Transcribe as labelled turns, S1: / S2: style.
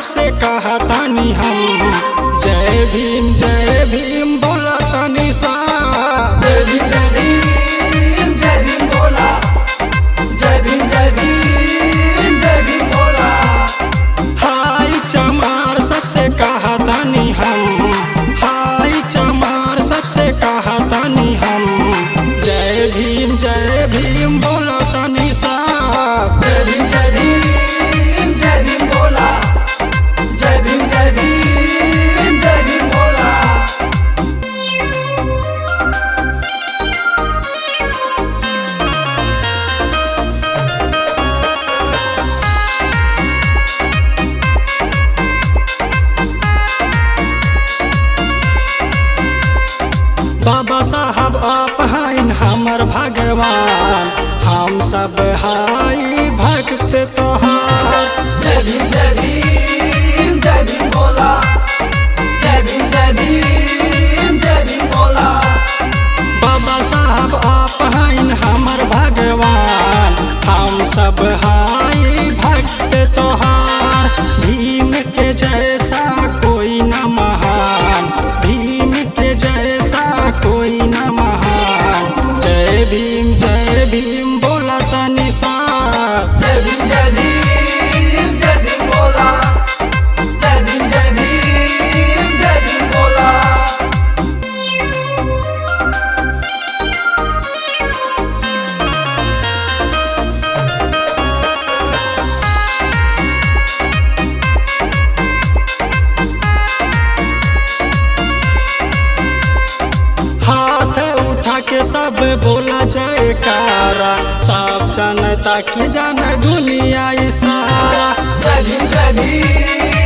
S1: सबसे कहा तानी हम। जय भीम बोला तानी सा।
S2: जय भीम जय भीम जय भीम बोला। जय भीम जय भीम जय भीम बोला।
S1: हाय चमार सबसे कहा तानी हम। हाय चमार सबसे कहा तानी हम। जय भीम बोला तानी सा।
S2: जय भीम जय भीम जय भीम बोला। जय भीम जय भीम जय भीम बोला।
S1: बाबा साहब आप हैं हमर भगवान। हम सब हाई भक्त तोहार।
S2: जय भीम जय भीम जय भीम बोला। जय भीम जय भीम जय भीम बोला।
S1: बाबा साहब आप हैं हमर भगवान। हम सब हाई भक्त तोहार। भीम के जैसा कोई न महान। भीम के जैसा कोई न महान। जय भीम बोला तानी सा।
S2: जय भीम जय भीम जय भीम बोला। जय भीम जय भीम जय भीम बोला।
S1: हाथ उठा के सब बोला जयकारा। सब जनता की जान दुनिया इशारा।
S2: जय भीम जय भीम